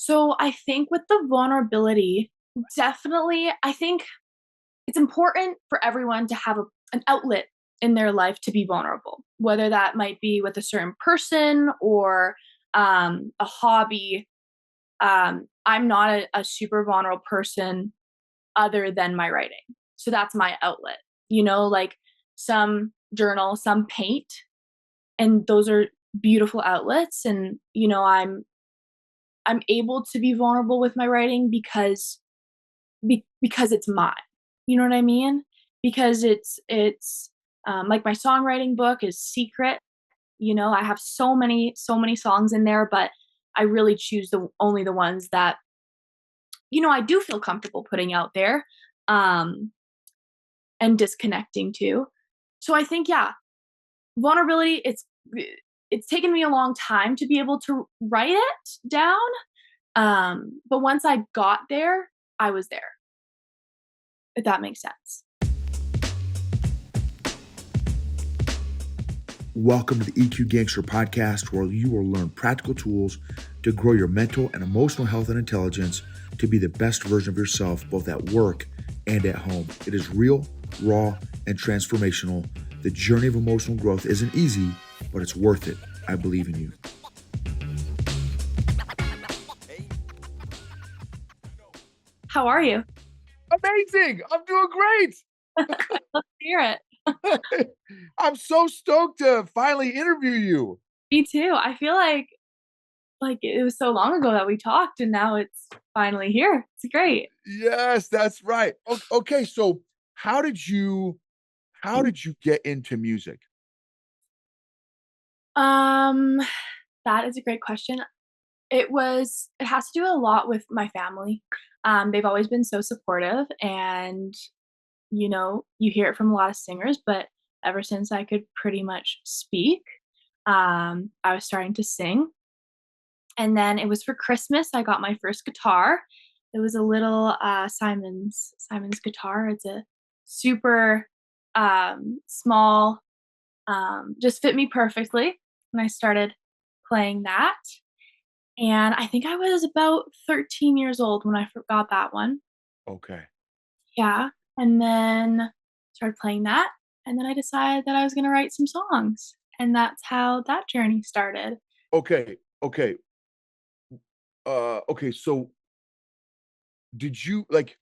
So I think with the vulnerability, definitely, I think it's important for everyone to have an outlet in their life to be vulnerable, whether that might be with a certain person or a hobby. I'm not a super vulnerable person other than my writing. So that's my outlet. Like some journal, some paint, and those are beautiful outlets. And I'm able to be vulnerable with my writing because it's mine. You know what I mean? Because it's like my songwriting book is secret. I have so many songs in there, but I really choose the only the ones that I do feel comfortable putting out there, um, and disconnecting to. So I think, yeah, vulnerability. It's taken me a long time to be able to write it down, but once I got there, I was there. If that makes sense. Welcome to the EQ Gangster podcast, where you will learn practical tools to grow your mental and emotional health and intelligence to be the best version of yourself, both at work and at home. It is real, raw, and transformational. The journey of emotional growth isn't easy, but it's worth it. I believe in you. How are you? Amazing. I'm doing great. Let's hear it. I'm so stoked to finally interview you. Me too. I feel like it was so long ago that we talked and now it's finally here. It's great. Yes, that's right. Okay, so how did you get into music? Um, that is a great question. It has to do a lot with my family. They've always been so supportive and you hear it from a lot of singers, but ever since I could pretty much speak, I was starting to sing. And then it was for Christmas, I got my first guitar. It was a little, Simon's guitar. It's a super, small, just fit me perfectly, and I started playing that, and I think I was about 13 years old when I got that one. Okay. Yeah, and then started playing that, and then I decided that I was gonna write some songs, and that's how that journey started. Okay. Okay. Okay, so did you like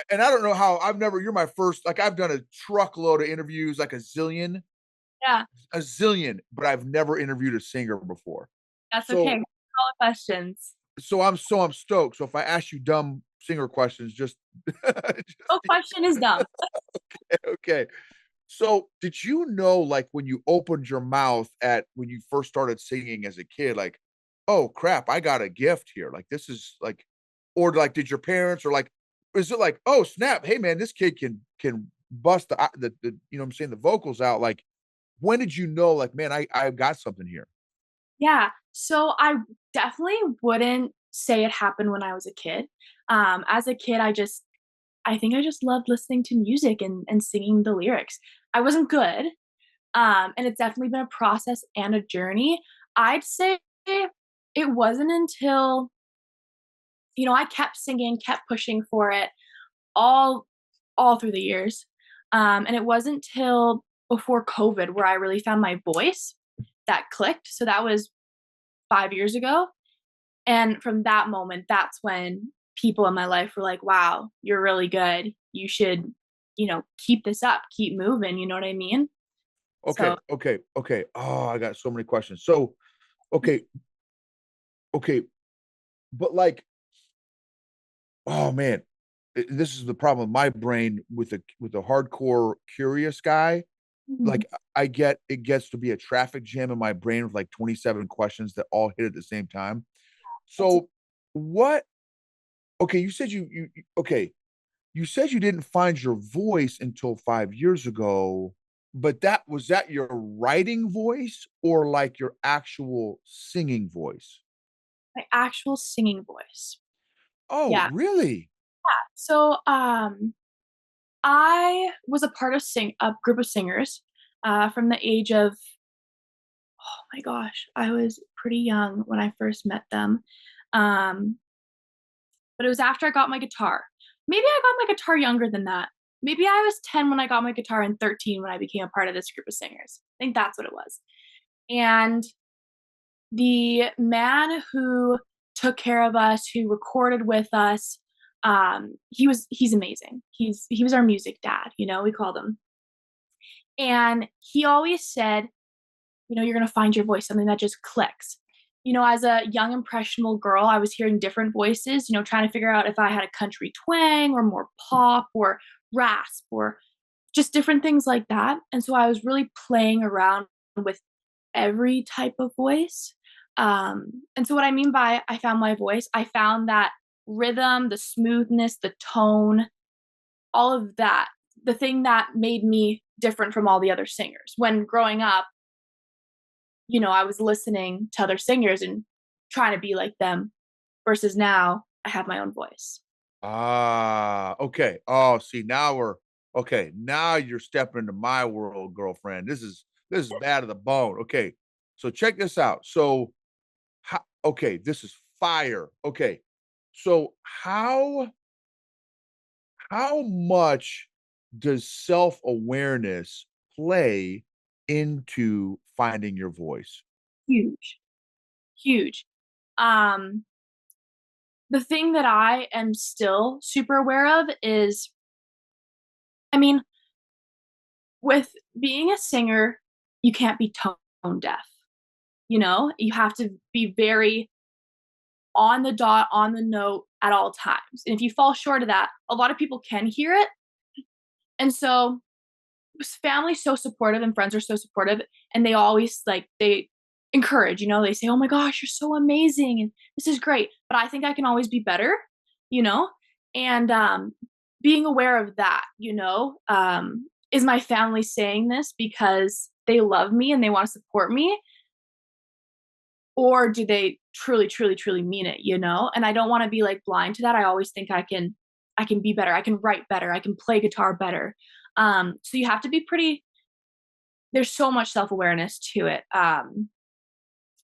and I don't know how you're my first, like, I've done a truckload of interviews, like Yeah, a zillion, but I've never interviewed a singer before. that's okay. So All the questions. I'm stoked. So if I ask you dumb singer questions, just No just question is dumb. okay. So, did you know, like, when you opened your mouth at when you first started singing as a kid, like, "Oh, crap, I got a gift here." Like, this is like or, like, did your parents or, like is it like, "Oh, snap. Hey, man, this kid can bust the you know what I'm saying, the vocals out." Like, when did you know, like, "Man, I've got something here?" Yeah, so I definitely wouldn't say it happened when I was a kid. As a kid, I think I just loved listening to music and singing the lyrics. I wasn't good, and it's definitely been a process and a journey. I'd say it wasn't until, I kept singing, kept pushing for it all all through the years. And it wasn't till before COVID where I really found my voice that clicked. So that was 5 years ago. And from that moment, that's when people in my life were like, "Wow, you're really good. You should, keep this up, keep moving." You know what I mean? Okay, So, okay, okay. Oh, I got so many questions. So, okay, okay, but, like oh, man, this is the problem with my brain with a hardcore curious guy. mhm. Like, I get it gets to be a traffic jam in my brain with, like, 27 questions that all hit at the same time. That's So, what okay, you said okay, you said you didn't find your voice until 5 years ago, but that was that your writing voice or, like, your actual singing voice? my actual singing voice. Oh, Yeah. really? So, I was a part of a group of singers, from the age of, oh my gosh, I was pretty young when I first met them. Um, but it was after I got my guitar. Maybe I got my guitar younger than that. Maybe I was 10 when I got my guitar and 13 when I became a part of this group of singers. I think that's what it was. And the man who took care of us, who recorded with us, he's amazing. He was our music dad, you know, we called him. And he always said, you know, you're gonna find your voice, something that just clicks. You know, as a young impressionable girl, I was hearing different voices, you know, trying to figure out if I had a country twang or more pop or rasp or just different things like that. And so I was really playing around with every type of voice. And so what I mean by I found my voice, I found that rhythm, the smoothness, the tone, all of that, the thing that made me different from all the other singers. When growing up, you know, I was listening to other singers and trying to be like them versus now I have my own voice. Ah, okay. Oh, see, now we're okay. Now you're stepping into my world, girlfriend. This is bad to the bone. Okay. So check this out. So okay, this is fire. Okay. So how much does self-awareness play into finding your voice? Huge, huge. Um, the thing that I am still super aware of is, I mean, with being a singer, you can't be tone deaf. You know, you have to be very on the dot, on the note at all times. And if you fall short of that, a lot of people can hear it. And so family's so supportive and friends are so supportive and they always they encourage, you know, they say, "Oh my gosh, you're so amazing and this is great." But I think I can always be better, you know? And being aware of that, you know, is my family saying this because they love me and they want to support me, or do they truly, truly, truly mean it, you know? And I don't want to be like blind to that. I always think I can be better. I can write better. I can play guitar better. So you have to be pretty there's so much self-awareness to it.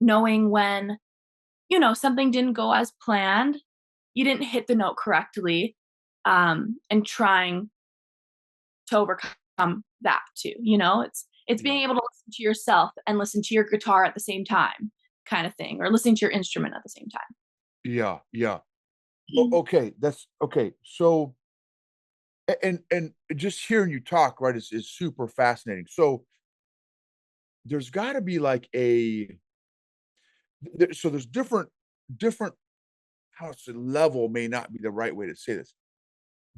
Knowing when, you know, something didn't go as planned, you didn't hit the note correctly, and trying to overcome that too, you know? It's being Yeah. able to listen to yourself and listen to your guitar at the same time kind of thing, or listening to your instrument at the same time. Yeah, yeah. Mhm. Okay, that's okay. So and just hearing you talk, right, is super fascinating. So there's got to be like so there's different how to say level may not be the right way to say this.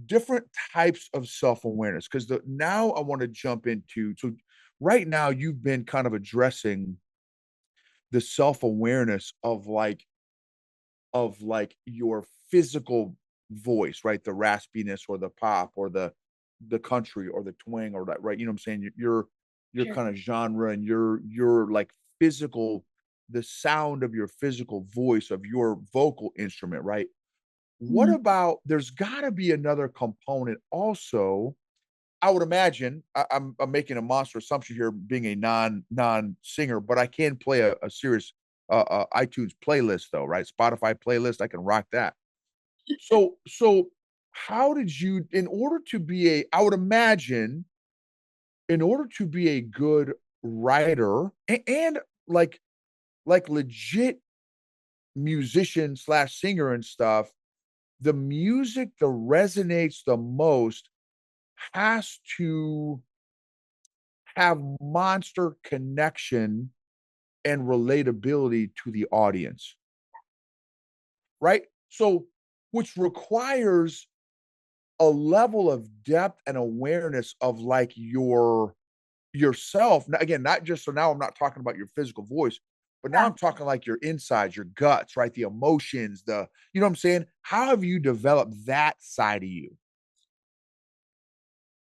Different types of self-awareness because the now I want to jump into so right now you've been kind of addressing the self-awareness of like your physical voice, right? The raspiness or the pop or the country or the twang or that, right? You know what I'm saying? Your Sure. kind of genre and your like physical the sound of your physical voice of your vocal instrument, right? What Mhm. about there's gotta be another component also. I would imagine I'm making a monster assumption here being a non-singer, but I can play a serious, iTunes playlist though, right? Spotify playlist, I can rock that. So how did you in order to be a I would imagine in order to be a good writer and like legit musician/singer slash singer and stuff, the music that resonates the most has to have monster connection and relatability to the audience, right? So, which requires a level of depth and awareness of like yourself. Again, not just so now I'm not talking about your physical voice, but now Yeah. I'm talking like your insides, your guts, right? The emotions, the you know what I'm saying? How have you developed that side of you?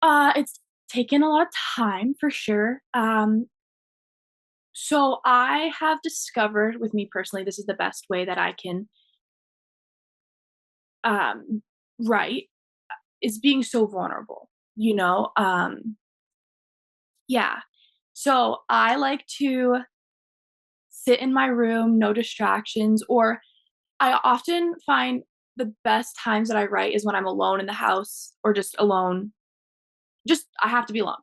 It's taken a lot of time for sure. So I have discovered with me personally, this is the best way that I can um, write is being so vulnerable, you know? Yeah. So I like to sit in my room, no distractions, or I often find the best times that I write is when I'm alone in the house or just alone. Just I have to be alone.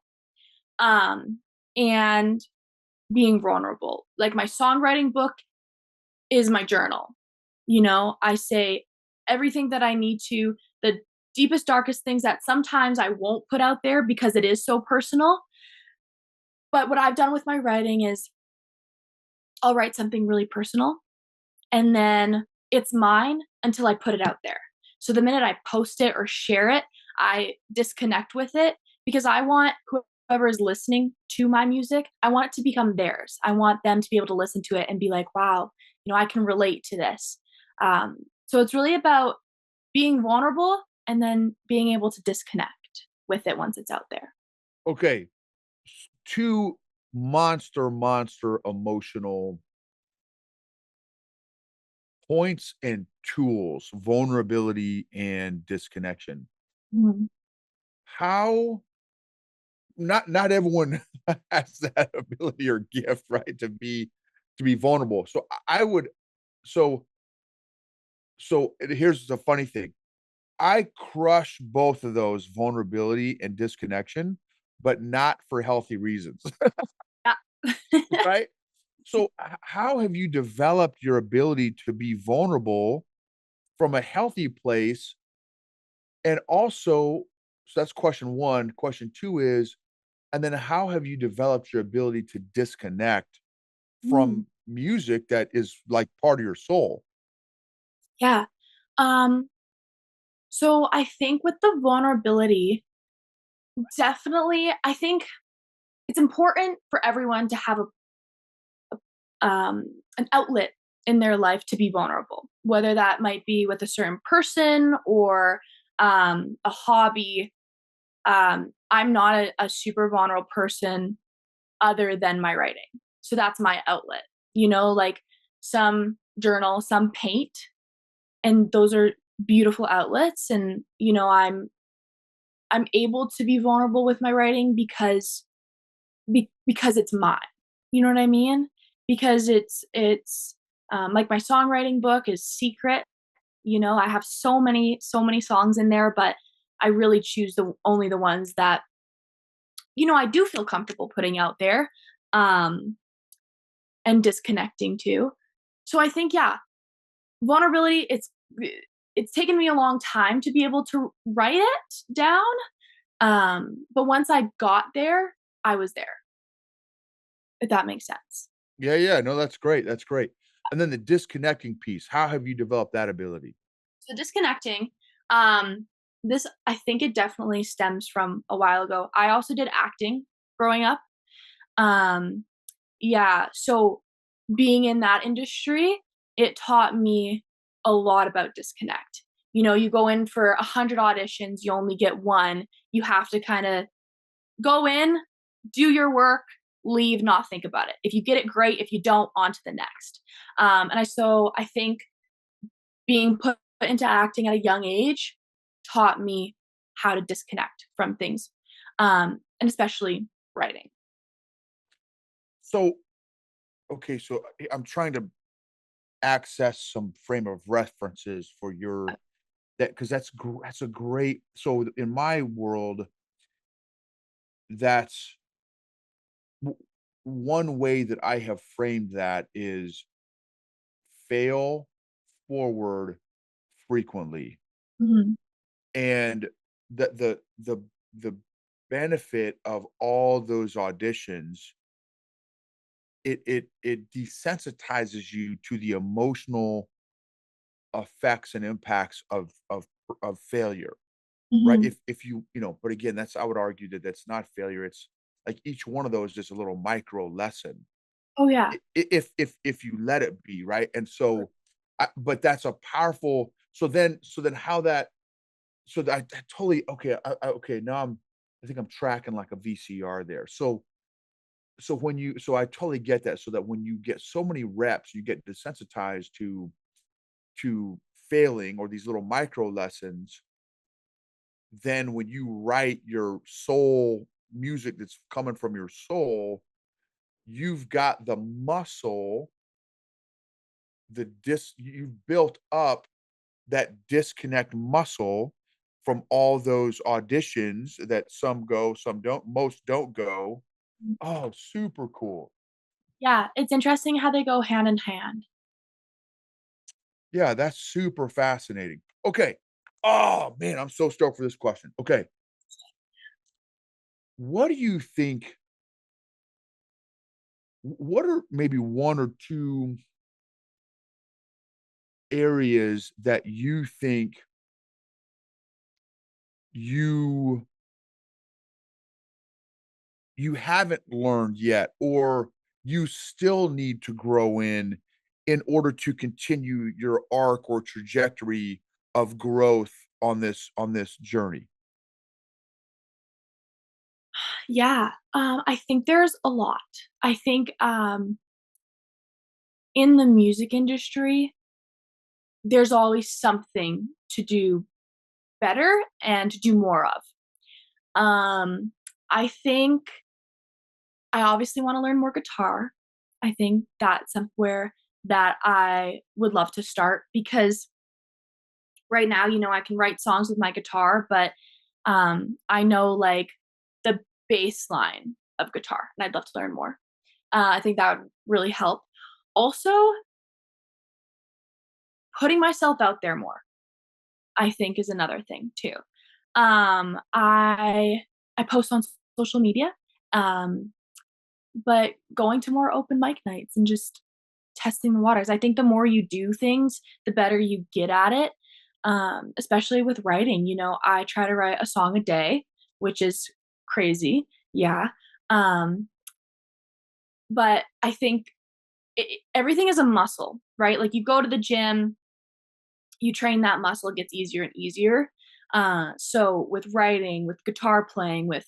Um, and being vulnerable. Like my songwriting book is my journal. I say everything that I need to, the deepest, darkest things that sometimes I won't put out there because it is so personal. But what I've done with my writing is I'll write something really personal and then it's mine until I put it out there. So the minute I post it or share it, I disconnect with it because I want whoever is listening to my music, I want it to become theirs. I want them to be able to listen to it and be like, wow, I can relate to this. So it's really about being vulnerable and then being able to disconnect with it once it's out there. Okay, 2 monster emotional points and tools, vulnerability and disconnection. Mhm. How not everyone has that ability or gift, right, to be vulnerable. So I would so here's the funny thing. I crush both of those, vulnerability and disconnection, but not for healthy reasons, Yeah. right? So how have you developed your ability to be vulnerable from a healthy place? And also, so that's question 1. Question 2 is, and then how have you developed your ability to disconnect Mm, from music that is like part of your soul? yeah. Um, so I think with the vulnerability, definitely, I think it's important for everyone to have an outlet in their life to be vulnerable, whether that might be with a certain person or a hobby. I'm not a super vulnerable person other than my writing. So that's my outlet. Like some journal, some paint, and those are beautiful outlets. And I'm able to be vulnerable with my writing because it's mine. You know what I mean? Because it's like my songwriting book is secret. I have so many songs in there, but I really choose the only the ones that I do feel comfortable putting out there, um, and disconnecting to. So I think, yeah, vulnerability. It's taken me a long time to be able to write it down, but once I got there, I was there. If that makes sense. Yeah, yeah, no, that's great, that's great. And then the disconnecting piece, how have you developed that ability? So disconnecting, um, this I think it definitely stems from a while ago. I also did acting growing up. Um, yeah, so being in that industry, it taught me a lot about disconnect. You go in for 100 auditions, you only get one. You have to kind of go in, do your work, leave, not think about it. If you get it, great. If you don't, on to the next. I think being put into acting at a young age taught me how to disconnect from things, and especially writing. So, okay, so I'm trying to access some frame of references for your that because that's a great so in my world, that's w one way that I have framed that is fail forward frequently. Mhm, And the benefit of all those auditions, it desensitizes you to the emotional effects and impacts of failure, right? mhm. If but again, that's I would argue that that's not failure. It's like each one of those is a little micro lesson Oh, yeah. if you let it be, right? And so, but that's a powerful. So then how that so that I totally okay. Okay, now I think I'm tracking like a VCR there. So I totally get that. So that when you get so many reps, you get desensitized to failing or these little micro lessons. Then when you write your soul music that's coming from your soul, you've got the muscle you've built up that disconnect muscle from all those auditions that some go, some don't, most don't go. Oh, super cool. Yeah, it's interesting how they go hand in hand. Yeah, that's super fascinating. Okay. Oh, man, I'm so stoked for this question. Okay. What do you think what are maybe 1 or 2 areas that you think you you haven't learned yet, or you still need to grow in order to continue your arc or trajectory of growth on this journey? Yeah, I think there's a lot. I think, in the music industry, there's always something to do better and to do more of. Um, I think I obviously wanna learn more guitar. I think that's somewhere that I would love to start because right now, I can write songs with my guitar, but, I know, like, the bass line of guitar, and I'd love to learn more. I think that would really help. Also, putting myself out there more, I think is another thing too. I post on social media, um, but going to more open mic nights and just testing the waters. I think the more you do things, the better you get at it. Especially with writing, I try to write a song a day, which is crazy. Yeah. Um, but I think everything is a muscle, right? Like you go to the gym, you train that muscle, it gets easier and easier. So with writing, with guitar playing, with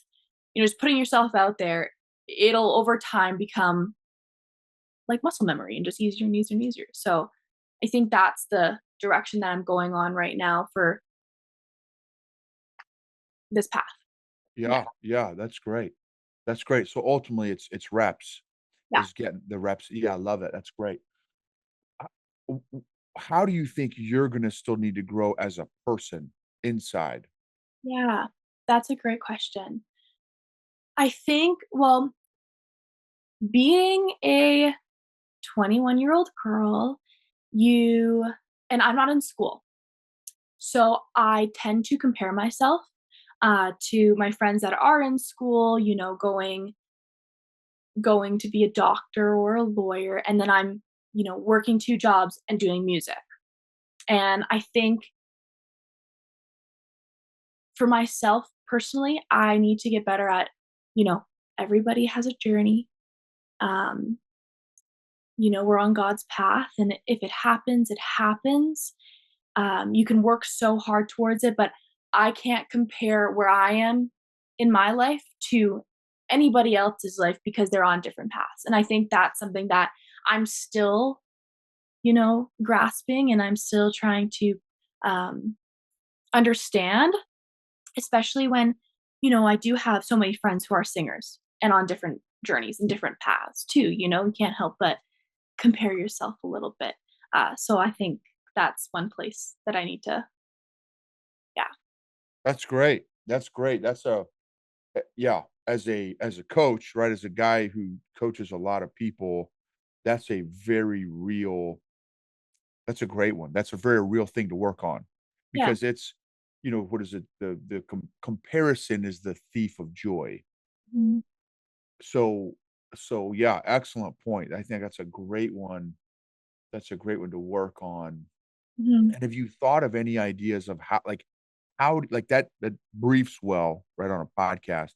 just putting yourself out there, it'll over time become like muscle memory and just easier and easier and easier. So I think that's the direction that I'm going on right now for this path. Yeah, Yeah, yeah, that's great. That's great. So ultimately it's reps, yeah, is getting the reps. Yeah, I love it. That's great. Uh, how do you think you're gonna still need to grow as a person inside? yeah. That's a great question. I think, well, being a 21-year-old girl, you and I'm not in school. So I tend to compare myself to my friends that are in school, going to be a doctor or a lawyer, and then I'm, working two jobs and doing music. And I think for myself personally, I need to get better at, you know, everybody has a journey. Um, we're on God's path, and if it happens, it happens. You can work so hard towards it, but I can't compare where I am in my life to anybody else's life because they're on different paths. And I think that's something that I'm still, grasping and I'm still trying to um, understand, especially when, I do have so many friends who are singers and on different journeys and different paths too. You can't help but compare yourself a little bit. So I think that's one place that I need to, yeah, That's great. That's great. Yeah, as a coach, right, as a guy who coaches a lot of people, that's a very real that's a great one. That's a very real thing to work on yeah, because what is it? Comparison is the thief of joy. mhm, So so yeah, excellent point. I think that's a great one. That's a great one to work on. mhm, And have you thought of any ideas of how like that briefs well, right, on a podcast?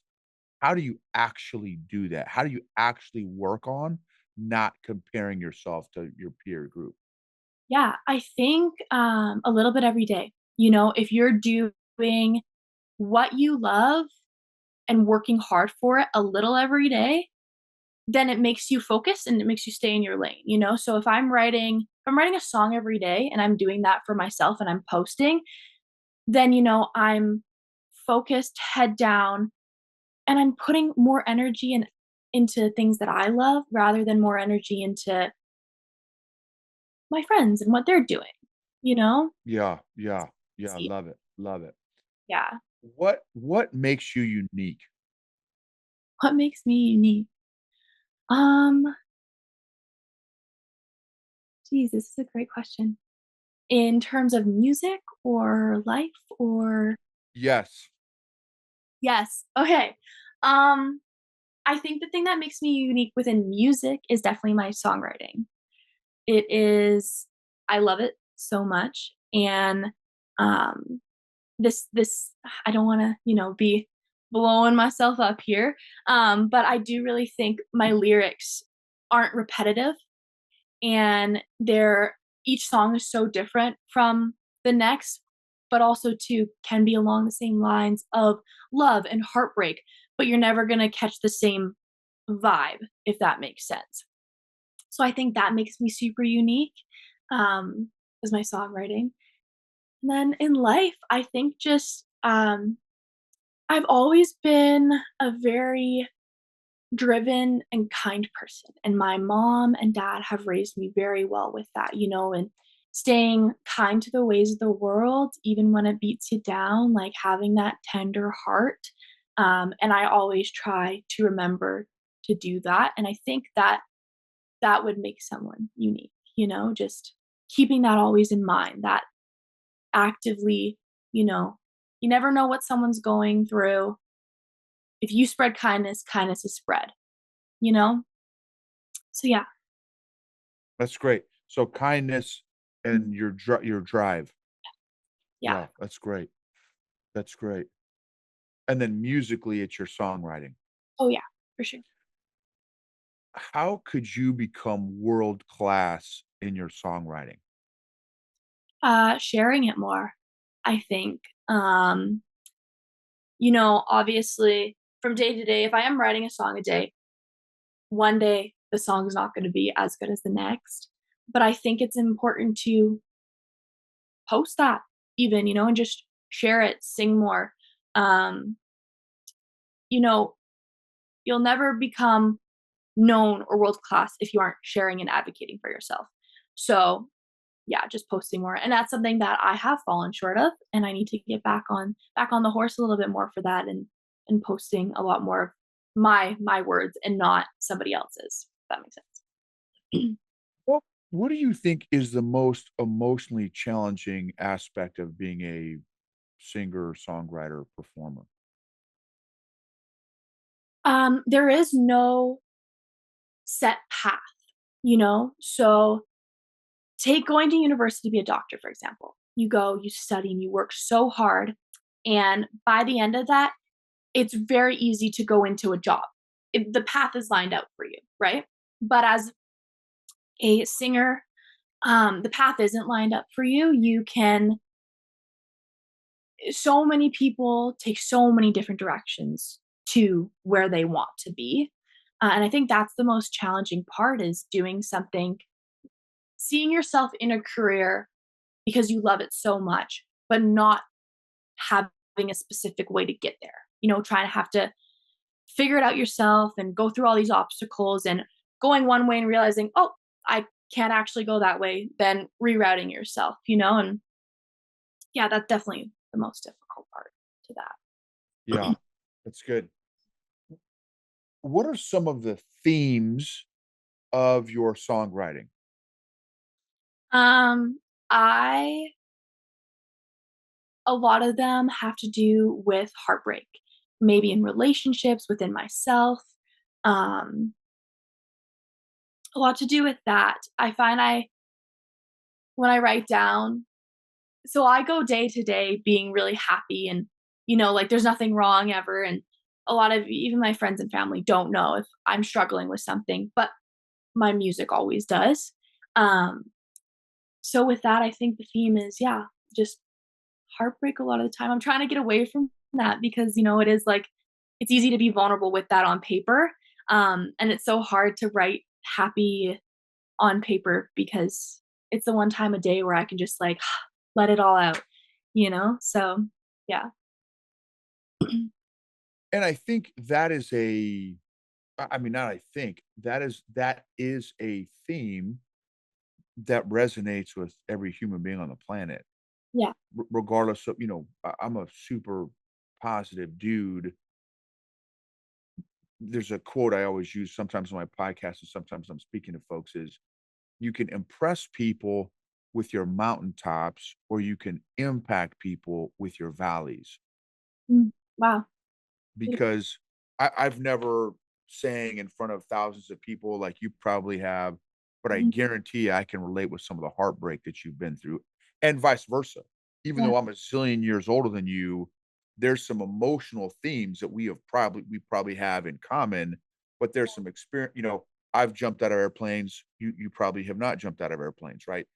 How do you actually do that? How do you actually work on not comparing yourself to your peer group? yeah. I think a little bit every day. If you're doing what you love and working hard for it a little every day, then it makes you focus and it makes you stay in your lane. So if I'm writing a song every day and I'm doing that for myself and I'm posting, then I'm focused, head down, and I'm putting more energy into things that I love rather than more energy into my friends and what they're doing, you know? Yeah, yeah, yeah, See, love it, love it. yeah. What makes you unique? What makes me unique? Um, geez, this is a great question. In terms of music or life or Yes. yes. Okay. Um, I think the thing that makes me unique within music is definitely my songwriting. It is I love it so much, and, um, this I don't wanna, be blowing myself up here, but I do really think my lyrics aren't repetitive, and they're each song is so different from the next, but also too can be along the same lines of love and heartbreak, but you're never gonna catch the same vibe, if that makes sense. So I think that makes me super unique, um, is my songwriting. And then in life, I think just, I've always been a very driven and kind person, and my mom and dad have raised me very well with that, and staying kind to the ways of the world, even when it beats you down, like having that tender heart. And I always try to remember to do that. And I think that that would make someone unique, just keeping that always in mind, that actively, you know, you never know what someone's going through. If you spread kindness, kindness is spread, you know? So yeah. That's great. So kindness Mhm. and your drive. Yeah. Yeah, that's great. That's great. And then musically, it's your songwriting. Oh yeah, for sure. How could you become world class in your songwriting? Sharing it more, I think. Obviously from day to day, if I am writing a song a day, one day the song's not gonna be as good as the next. But I think it's important to post that even, and just share it, sing more. Um, you know, you'll never become known or world class if you aren't sharing and advocating for yourself. So, yeah, just posting more. And that's something that I have fallen short of, and I need to get back on the horse a little bit more for that, and posting a lot more of my words and not somebody else's. If that makes sense. Well, what do you think is the most emotionally challenging aspect of being a singer, songwriter, performer? There is no set path, So take going to university to be a doctor, for example. You go, you study, and you work so hard. And by the end of that, it's very easy to go into a job. The path is lined out for you, right? But as a singer, the path isn't lined up for you. So many people take so many different directions to where they want to be. And I think that's the most challenging part is doing something, seeing yourself in a career because you love it so much, but not having a specific way to get there. Trying to have to figure it out yourself and go through all these obstacles and going one way and realizing, oh, I can't actually go that way, then rerouting yourself, and yeah, that's definitely the most difficult part to Yeah, that. that's good. What are some of the themes of your songwriting? um, I a lot of them have to do with heartbreak, maybe in relationships within myself. Um, a lot to do with that. I find when I write down, so I go day to day being really happy and, like there's nothing wrong ever. And a lot of even my friends and family don't know if I'm struggling with something, but my music always does. Um, so with that, I think the theme is, yeah, just heartbreak a lot of the time. I'm trying to get away from that because, it is like, it's easy to be vulnerable with that on paper. And it's so hard to write happy on paper because it's the one time a day where I can just like let it all out. So yeah. And I think that is I mean, not I think, that is a theme that resonates with every human being on the planet, Yeah. regardless of, I'm a super positive dude. There's a quote I always use sometimes on my podcast and sometimes I'm speaking to folks is, "You can impress people with your mountaintops, or you can impact people with your valleys." Mm. Wow. Beautiful. Because I've never sang in front of thousands of people like you probably have, but I Mhm. guarantee I can relate with some of the heartbreak that you've been through, and vice versa. Even Yeah. though I'm a zillion years older than you, there's some emotional themes that we probably have in common, but there's some experience. I've jumped out of airplanes. You probably have not jumped out of airplanes, right?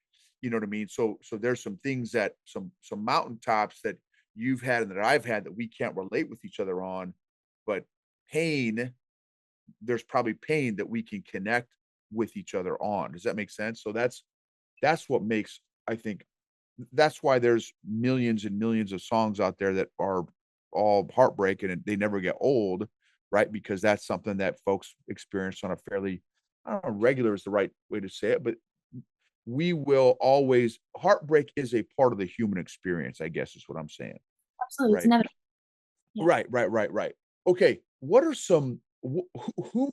You know what I mean? So there's some things that some mountaintops that you've had and that I've had that we can't relate with each other on, but pain, there's probably pain that we can connect with each other on. Does that make sense? So that's what makes, I think, that's why there's millions and millions of songs out there that are all heartbreaking and they never get old, right? Because that's something that folks experience on a fairly, I don't know, regular is the right way to say it, but we will always, heartbreak is a part of the human experience, I guess is what I'm saying, Absolutely. It's right? inevitable. Yeah. Right, right, right, right. Okay, what are some who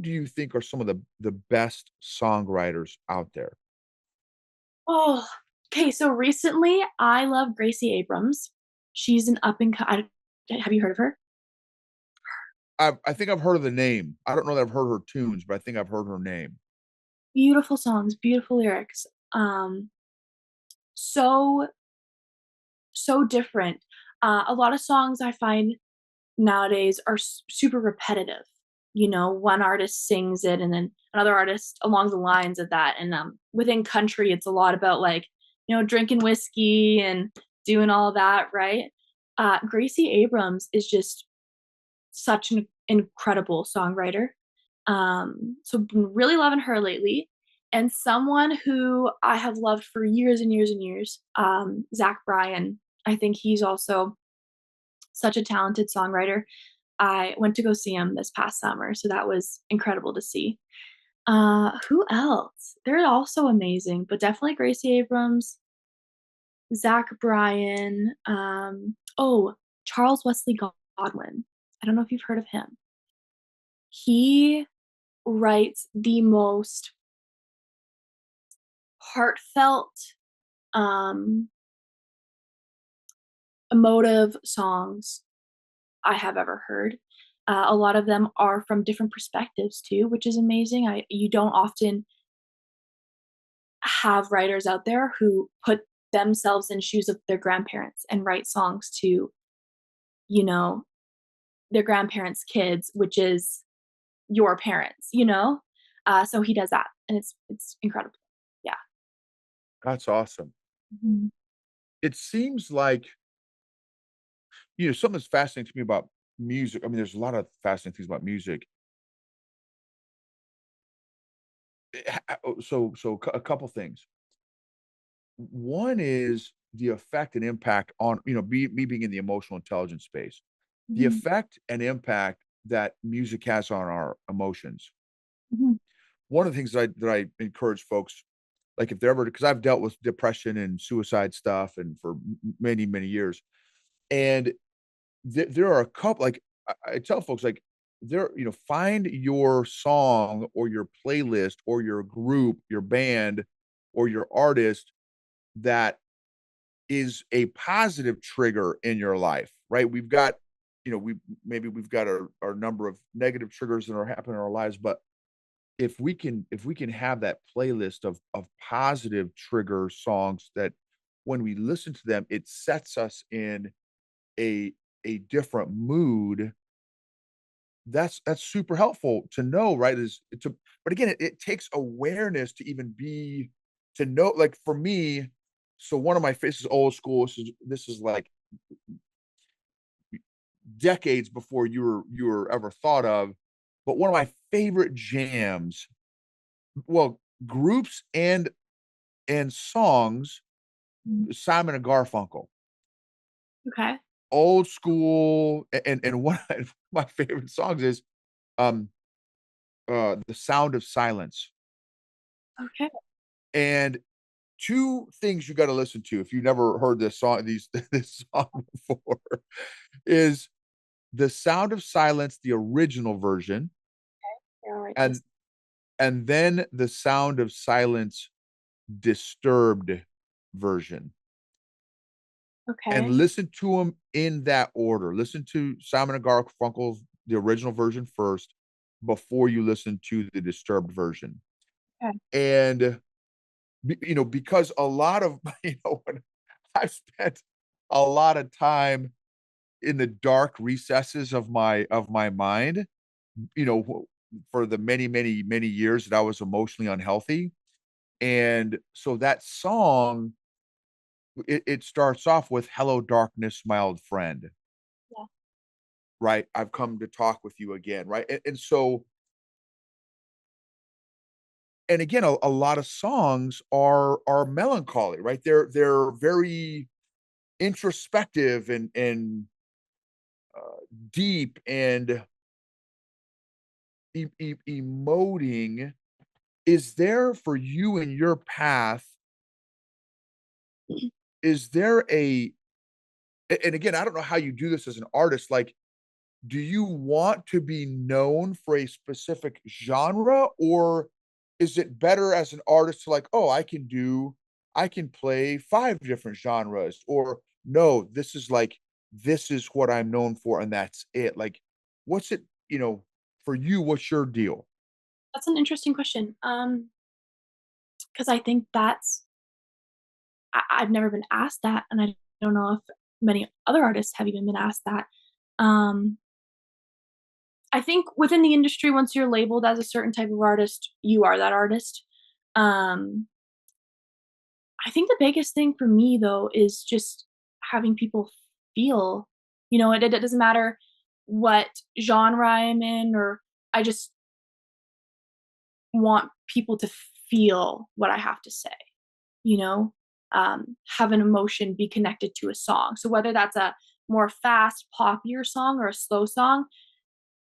do you think are some of the best songwriters out there? Oh, okay. So recently, I love Gracie Abrams. She's an up and have you heard of her? I think I've heard of the name. I don't know that I've heard her tunes, but I think I've heard her name. Beautiful songs, beautiful lyrics. Um, so so different. A lot of songs I find nowadays are super repetitive. One artist sings it and then another artist along the lines of that. And within country, it's a lot about like, drinking whiskey and doing all that, right? Gracie Abrams is just such an incredible songwriter. So been really loving her lately. And someone who I have loved for years and years and years, Zach Bryan. I think he's also such a talented songwriter. I went to go see him this past summer, so that was incredible to see. Who else? They're also amazing, but definitely Gracie Abrams, Zach Bryan, Charles Wesley Godwin. I don't know if you've heard of him. He writes the most heartfelt, um, emotive songs I have ever heard. A lot of them are from different perspectives too, which is amazing. You don't often have writers out there who put themselves in shoes of their grandparents and write songs to, you know, their grandparents' kids, which is your parents. So he does that, and it's incredible. Yeah. That's awesome. Mhm. It seems like, something that's fascinating to me about music. I mean, there's a lot of fascinating things about music. A couple things. One is the effect and impact on, me being in the emotional intelligence space, the Mhm. effect and impact that music has on our emotions. Mhm. One of the things that I encourage folks, like if they're ever, because I've dealt with depression and suicide stuff and for many, many years. And there are a couple, like I tell folks, like find your song or your playlist or your group, your band or your artist that is a positive trigger in your life, right? We've got, we've got our number of negative triggers that are happening in our lives, but if we can have that playlist of positive trigger songs that when we listen to them, it sets us in a a different mood. That's super helpful to know, right? Is to But again, it takes awareness to even be to know, like for me, so one of my this is old school. This is like decades before you were ever thought of. But one of my favorite jams, well, groups and songs, Mhm. Simon and Garfunkel. Okay. Old school, and one of my favorite songs is, um, The Sound of Silence. Okay. And 2 things you gotta listen to if you never heard this song this song before is The Sound of Silence, the original version, I'll write and this. then The Sound of Silence Disturbed version, and Okay. listen to them in that order. Listen to Simon and Garfunkel's the original version first before you listen to the Disturbed version, Okay. and, because a lot of when I've spent a lot of time in the dark recesses of my mind, for the many, many, many years that I was emotionally unhealthy. And so that song, it starts off with "Hello, darkness, my old friend," Yeah. right? "I've come to talk with you again," right? And so, and again, a lot of songs are melancholy, right? They're very introspective and deep and emoting. Is there for you in your path, is there and again, I don't know how you do this as an artist, like, do you want to be known for a specific genre, or is it better as an artist to like, "Oh, I can play 5 different genres," or, "No, this is what I'm known for, and that's it." Like, what's it for you, what's your deal? That's an interesting question. Because I think I've never been asked that, and I don't know if many other artists have even been asked that. Um, I think within the industry, once you're labeled as a certain type of artist, you are that artist. Um, I think the biggest thing for me though is just having people feel, it doesn't matter what genre I'm in, or I just want people to feel what I have to say, you know? Have an emotion be connected to a song. So whether that's a more fast, poppier song or a slow song,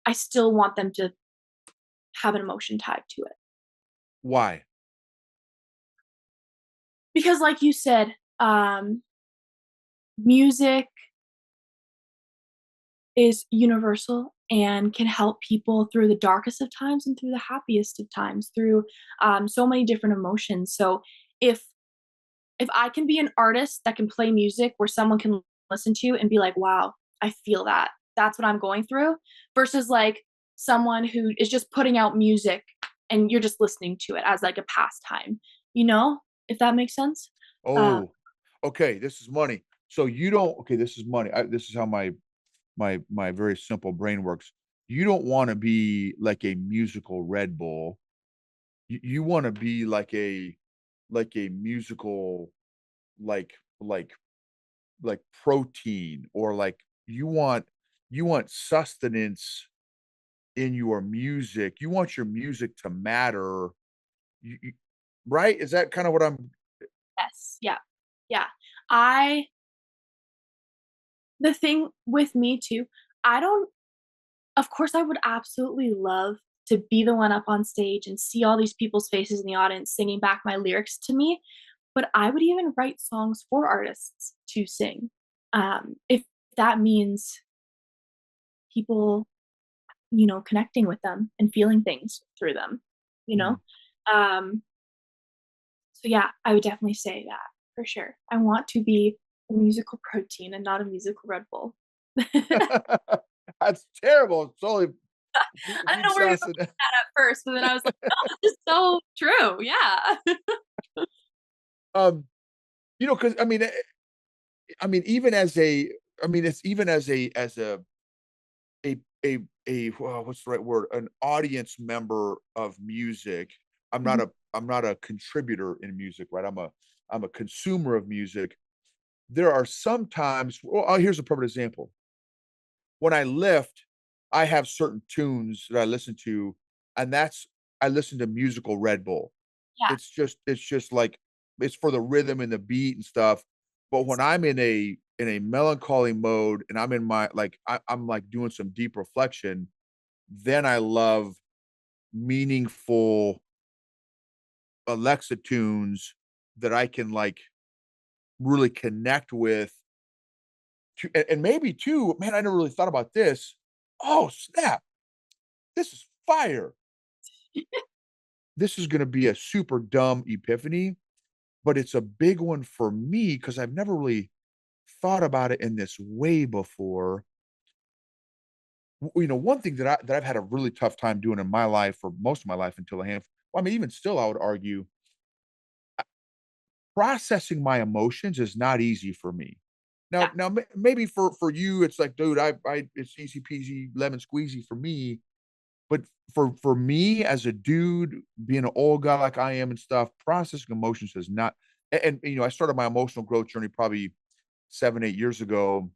I still want them to have an emotion tied to it. Why? Because like you said, music is universal and can help people through the darkest of times and through the happiest of times, through so many different emotions. So if if I can be an artist that can play music where someone can listen to and be like, "Wow, I feel that. That's what I'm going through," versus like someone who is just putting out music and you're just listening to it as like a pastime, if that makes sense. Uh, Oh, okay, this is money. So you don't okay, this is money. This is how my very simple brain works. You don't wanna be like a musical Red Bull. You wanna be like a musical, like like protein, or like you want sustenance in your music. You want your music to matter. You right? Is that kinda what I'm yes, yeah, yeah. I The thing with me too, I don't of course, I would absolutely love to be the one up on stage and see all these people's faces in the audience singing back my lyrics to me, but I would even write songs for artists to sing, if that means people, connecting with them and feeling things through them, you know? Mm. Um, so yeah, I would definitely say that for sure. I want to be a musical protein and not a musical Red Bull. That's terrible. It's only I don't being know where you're sassy. going with that at first, but then I was like, "No, this is so true." Yeah. Um, because I mean, even as a I mean, it's even as a what's the right word? An audience member of music. Mhm. I'm not a contributor in music, right? I'm a consumer of music. There are some times well, here's a perfect example. When I lift, I have certain tunes that I listen to, and I listen to musical Red Bull. Yeah. It's just like it's for the rhythm and the beat and stuff. But when I'm in a melancholy mode and I'm in my like I'm like doing some deep reflection, then I love meaningful Alexa tunes that I can like really connect with to, and maybe too, man, I never really thought about this. Oh, snap. This is fire. This is going to be a super dumb epiphany, but it's a big one for me because I've never really thought about it in this way before. One thing that I've had a really tough time doing in my life for most of my life until a handful. Well, I mean, even still, I would argue processing my emotions is not easy for me. Yeah, Now, maybe for you, it's like, dude, it's easy peasy lemon squeezy for me. But for me as a dude, being an old guy like I am and stuff, processing emotions is not. I started my emotional growth journey probably 7, 8 years ago,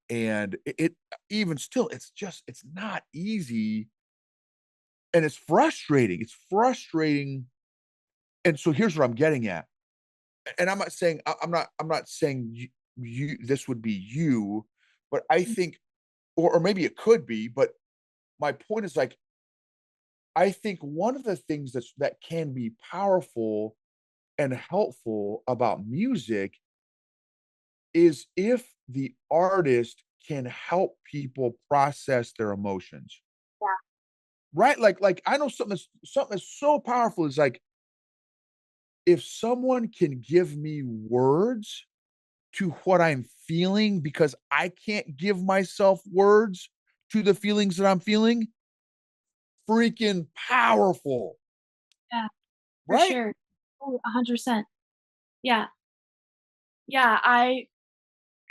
and it even still, it's not easy, and it's frustrating. It's frustrating, and so here's what I'm getting at. And I'm not saying I'm not saying you this would be you, but I think, or maybe it could be, but my point is like I think one of the things that can be powerful and helpful about music is if the artist can help people process their emotions. yeah, Right? Like I know something that's so powerful is like if someone can give me words to what I'm feeling because I can't give myself words to the feelings that I'm feeling, freaking powerful, yeah, for right? sure. Oh, 100%. Yeah, yeah, I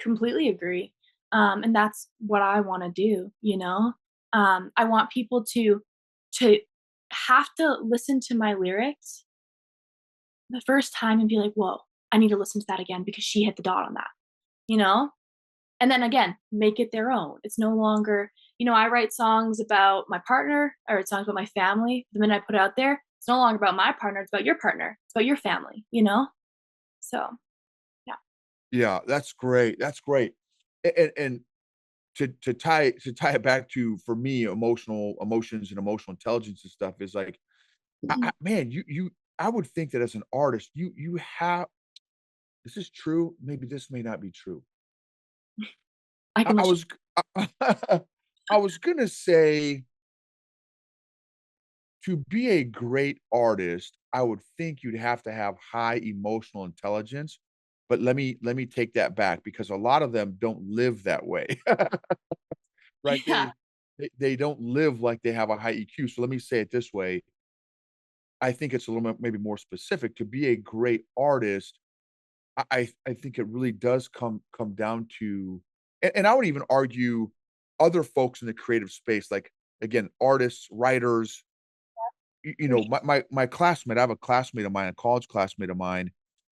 completely agree. And that's what I wanna do, you know? I want people to have to listen to my lyrics the first time and be like, "Whoa, I need to listen to that again because she hit the dot on that," you know? And then again, make it their own. It's no longer, I write songs about my partner, I write songs about my family. The minute I put it out there, it's no longer about my partner, it's about your partner. It's about your family, you know? So, yeah. Yeah, that's great. That's great. And to tie it back to for me emotional emotions and emotional intelligence and stuff is like man, you I would think that as an artist you have this is true, maybe this may not be true. I I, can I let you was I was gonna say to be a great artist, I would think you'd have to have high emotional intelligence. But let me take that back because a lot of them don't live that way. Right? Yeah. They don't live like they have a high EQ. So let me say it this way. I think it's a little bit maybe more specific. To be a great artist, I think it really does come down to and I would even argue other folks in the creative space, like again, artists, writers, For sure. my classmate, I have a classmate of mine, a college classmate of mine,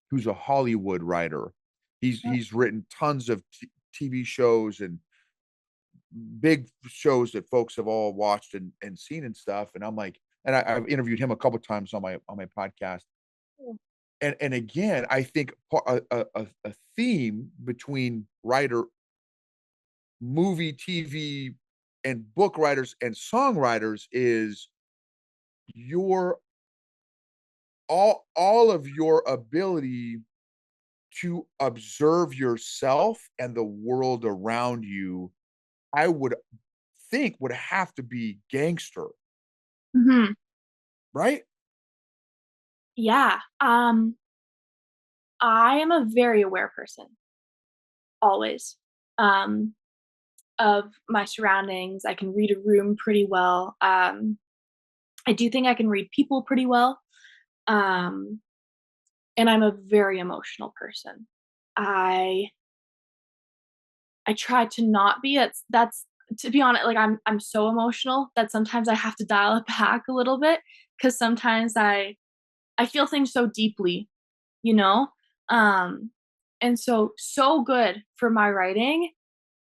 who's a Hollywood writer. He's written tons of TV shows and big shows that folks have all watched and seen and stuff. And I'm like, and I've interviewed him a couple times on my podcast. And again, I think a theme between writer, movie, TV, and book writers and songwriters is your all of your ability to observe yourself and the world around you, I would think would have to be gangster, Mhm. right? Yeah. I am a very aware person, always, um, of my surroundings. I can read a room pretty well. I do think I can read people pretty well. Um, and I'm a very emotional person. I I try to not be. That's to be honest, like I'm so emotional that sometimes I have to dial it back a little bit because sometimes I feel things so deeply, you know? Um, and so good for my writing,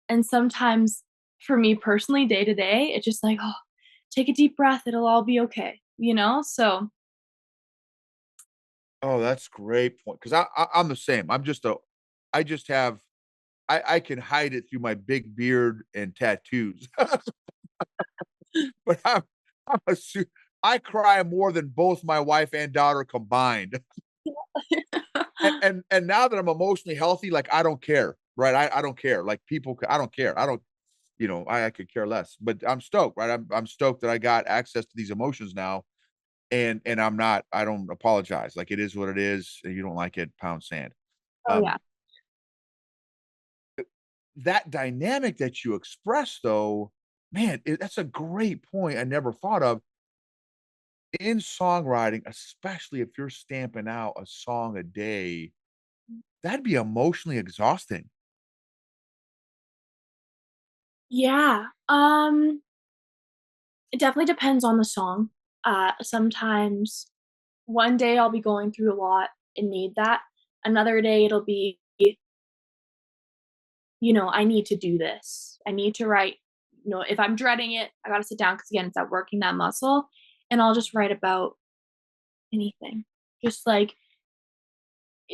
and sometimes for me personally, day to day, it's just like, "Oh, take a deep breath, it'll all be okay," you know? So Oh, that's great point. Because I'm the same. I just have I can hide it through my big beard and tattoos, but I'm a I cry more than both my wife and daughter combined. And now that I'm emotionally healthy, like, I don't care, right? I don't care. Like, I don't care. I don't, I could care less. But I'm stoked, right? I'm stoked that I got access to these emotions now, and I don't apologize. Like, it is what it is. And you don't like it, pound sand. Oh, yeah. Um, that dynamic that you express, though, man, that's a great point I never thought of. In songwriting, especially if you're stamping out a song a day, that'd be emotionally exhausting. Yeah, it definitely depends on the song. Sometimes one day I'll be going through a lot and need that. Another day it'll be, I need to do this. I need to write, if I'm dreading it, I gotta sit down because again, it's that working that muscle, and I'll just write about anything. Just like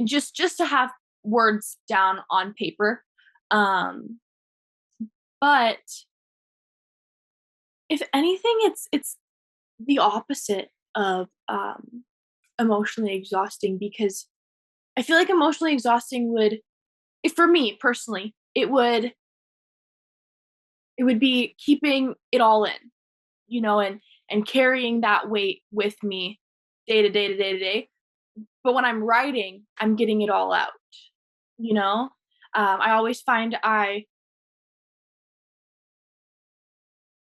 just to have words down on paper. Um, but if anything, it's the opposite of emotionally exhausting because I feel like emotionally exhausting would, if for me personally, it would be keeping it all in, and carrying that weight with me day to day to day to day. But when I'm writing, I'm getting it all out, you know? I always find I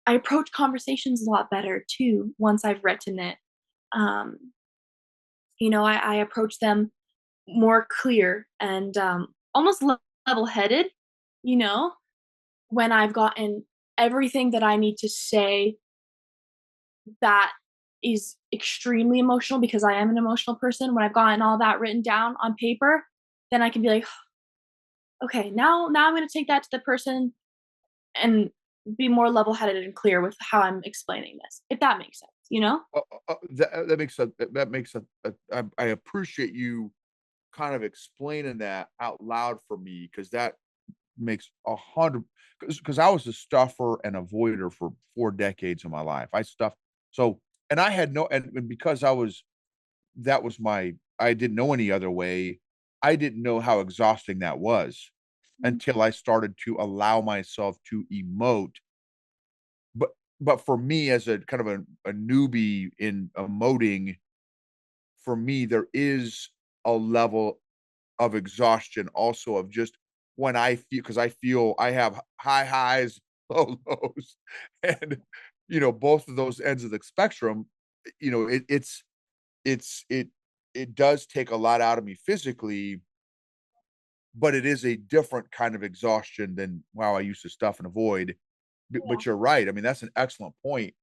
approach conversations a lot better too once I've written it. Um, I approach them more clear and almost level headed, you know, when I've gotten everything that I need to say that is extremely emotional because I am an emotional person. When I've gotten all that written down on paper, then I can be like, okay, now I'm going to take that to the person and be more level headed and clear with how I'm explaining this, if that makes sense, you know? That makes sense. That makes sense. I appreciate you kind of explaining that out loud for me because that makes 100 because I was a stuffer and avoider for 4 decades of my life. I stuffed so and I had no and because I was that was my I didn't know any other way. I didn't know how exhausting that was Mhm. until I started to allow myself to emote. But for me as a kind of a newbie in emoting, for me, there is a level of exhaustion also of just when I feel because I feel I have high highs, low lows, and, both of those ends of the spectrum, it's it does take a lot out of me physically, but it is a different kind of exhaustion than, "Wow, I used to stuff and avoid." Yeah. But you're right, I mean, that's an excellent point.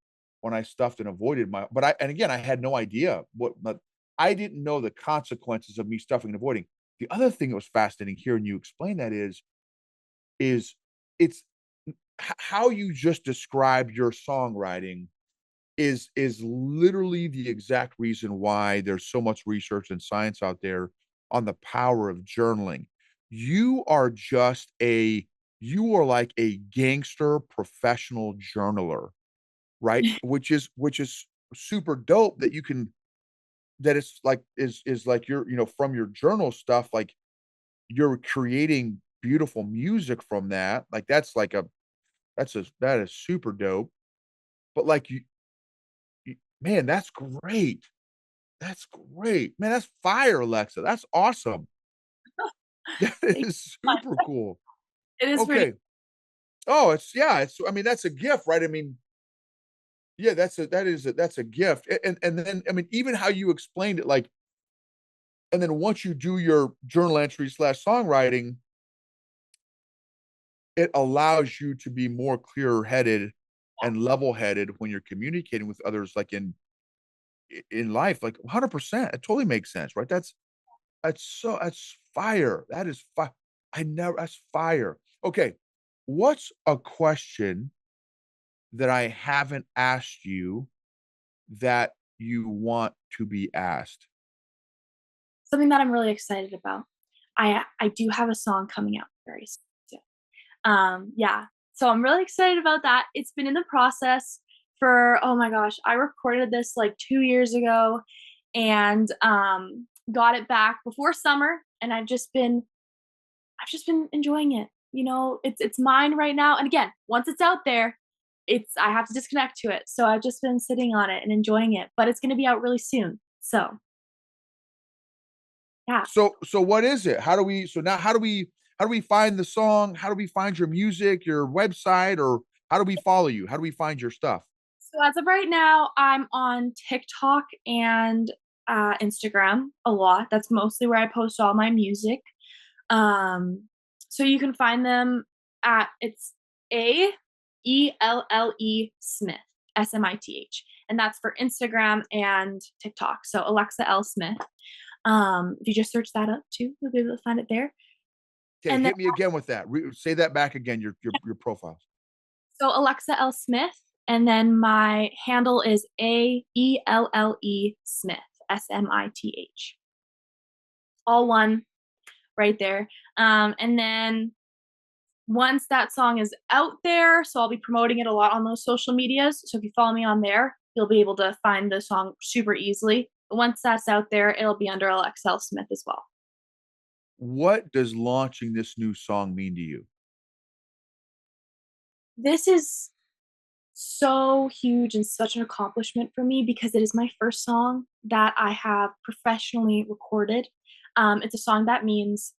When I stuffed and avoided my but I and again, I had no idea but I didn't know the consequences of me stuffing and avoiding. The other thing that was fascinating hearing you explain that is it's how you just described your songwriting is literally the exact reason why there's so much research and science out there on the power of journaling. You are just a you are like a gangster professional journaler, right? Which is super dope that you can that it's like is like you're, from your journal stuff, like you're creating beautiful music from that. Like that is super dope. But like man, that's great. That's great. Man, that's fire, Alexa. That's awesome. That Thank is you. super cool. It is pretty. Okay. Oh, it's I mean, that's a gift, right? I mean, yeah, that's a gift. And then I mean, even how you explained it, like, and then once you do your journal entry slash songwriting, it allows you to be more clear headed and level headed when you're communicating with others, like in life, like 100%. It totally makes sense, right? That's fire. That is fire. That's fire. Okay. What's a question that I haven't asked you that you want to be asked? Something that I'm really excited about. I do have a song coming out very soon. Yeah. So I'm really excited about that. It's been in the process for, oh my gosh, I recorded this like 2 years ago and, got it back before summer, and I've just been enjoying it. You know, it's mine right now. And again, once it's out there, it's I have to disconnect to it. So I've just been sitting on it and enjoying it, but it's gonna be out really soon. So yeah. So what is it? How do we so now how do we find the song? How do we find your music, your website, or how do we follow you? How do we find your stuff? So as of right now, I'm on TikTok and Instagram a lot. That's mostly where I post all my music. Um, so you can find them at it's AELLE Smith, SMITH. And that's for Instagram and TikTok. So Alexa L. Smith. If you just search that up too, you'll be able to find it there. Okay, And then hit me again with that. Say that back again, your profile. so Alexa L. Smith, and then my handle is AELLE Smith, SMITH. All one right there. And then once that song is out there, so I'll be promoting it a lot on those social medias. So if you follow me on there, you'll be able to find the song super easily. But once that's out there, it'll be under Alexa L. Smith as well. What does launching this new song mean to you? This is so huge and such an accomplishment for me because it is my first song that I have professionally recorded. It's a song that means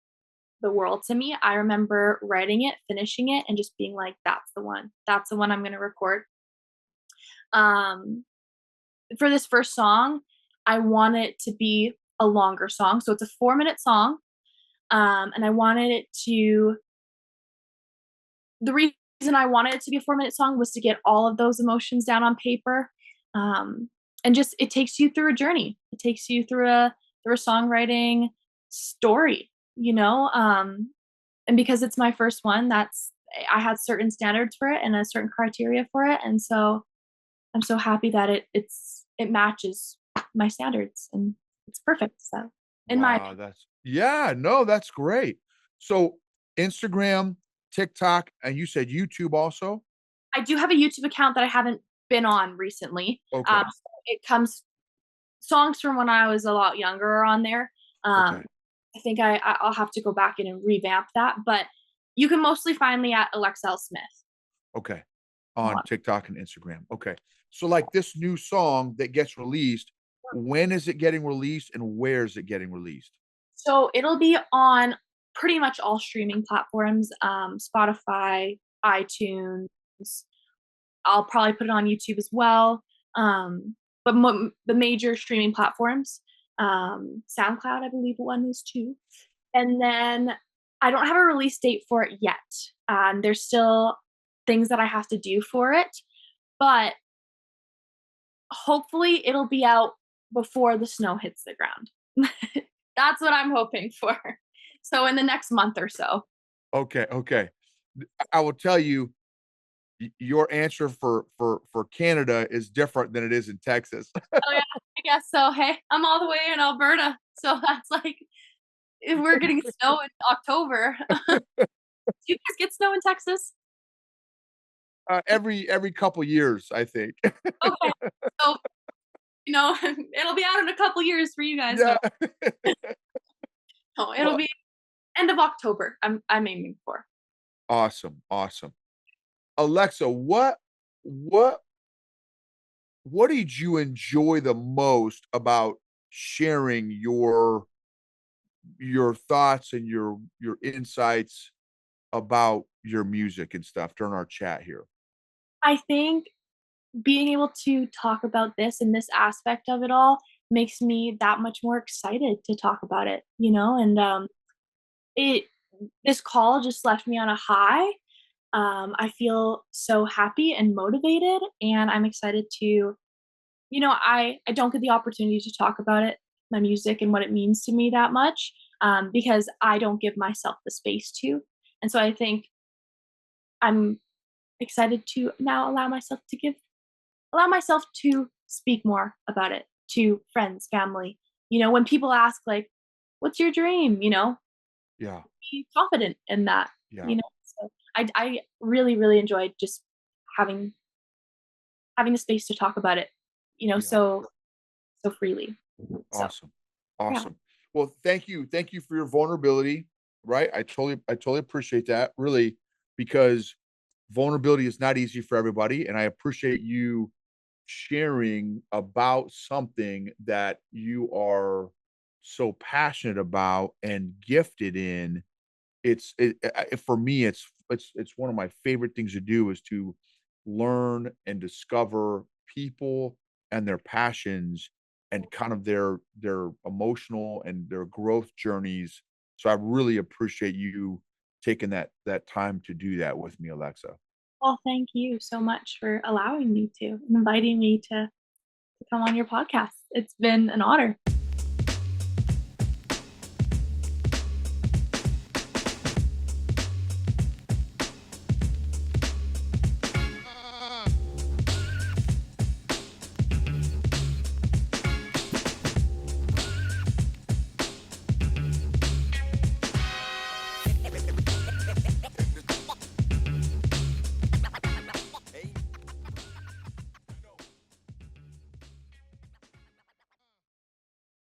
the world to me. I remember writing it, finishing it, and just being like, "That's the one. That's the one I'm going to record." Um, for this first song, I want it to be a longer song, so it's a 4-minute song, and I wanted it to the reason I wanted it to be a 4-minute song was to get all of those emotions down on paper, and just it takes you through a journey. It takes you through a songwriting story, you know, and because it's my first one, that's I had certain standards for it and a certain criteria for it, and so I'm so happy that it matches my standards and it's perfect. So, in my Wow, that's yeah, no, that's great. So Instagram, TikTok, and you said YouTube also? I do have a YouTube account that I haven't been on recently. Okay, So it comes songs from when I was a lot younger are on there. okay, I think I'll have to go back in and revamp that, but you can mostly find me at Alexel Smith. okay. On TikTok and Instagram. Okay. So like this new song that gets released, when is it getting released and where is it getting released? So it'll be on pretty much all streaming platforms, Spotify, iTunes. I'll probably put it on YouTube as well. But the major streaming platforms, SoundCloud, I believe one is too. And then I don't have a release date for it yet. There's still things that I have to do for it, but hopefully it'll be out before the snow hits the ground. That's what I'm hoping for. So in the next month or so. Okay, okay. I will tell you, your answer for Canada is different than it is in Texas. Oh yeah, I guess so. Hey, I'm all the way in Alberta, so that's like if we're getting snow in October. Do you guys get snow in Texas? Every couple years, I think. Okay, so it'll be out in a couple years for you guys Yeah. though. No, it'll Well, be end of October. I'm aiming for. awesome, awesome. Alexa, what what did you enjoy the most about sharing your thoughts and your insights about your music and stuff during our chat here? I think being able to talk about this and this aspect of it all makes me that much more excited to talk about it, and it this call just left me on a high. I feel so happy and motivated, and I'm excited to, I don't get the opportunity to talk about it, my music and what it means to me that much, because I don't give myself the space to. And so I think I'm excited to now allow myself to speak more about it to friends, family. When people ask like, "What's your dream?" Yeah, Be confident in that. yeah. So I really really enjoyed just having having the space to talk about it, Yeah. so freely. So, Awesome. yeah. Awesome. Well, thank you. Thank you for your vulnerability, right? I totally appreciate that, really, because vulnerability is not easy for everybody, and I appreciate you sharing about something that you are so passionate about and gifted in. For me, it's one of my favorite things to do is to learn and discover people and their passions and kind of their emotional and their growth journeys. So I really appreciate you taking that time to do that with me, Alexa. Well, thank you so much for allowing me to, and inviting me to come on your podcast. It's been an honor.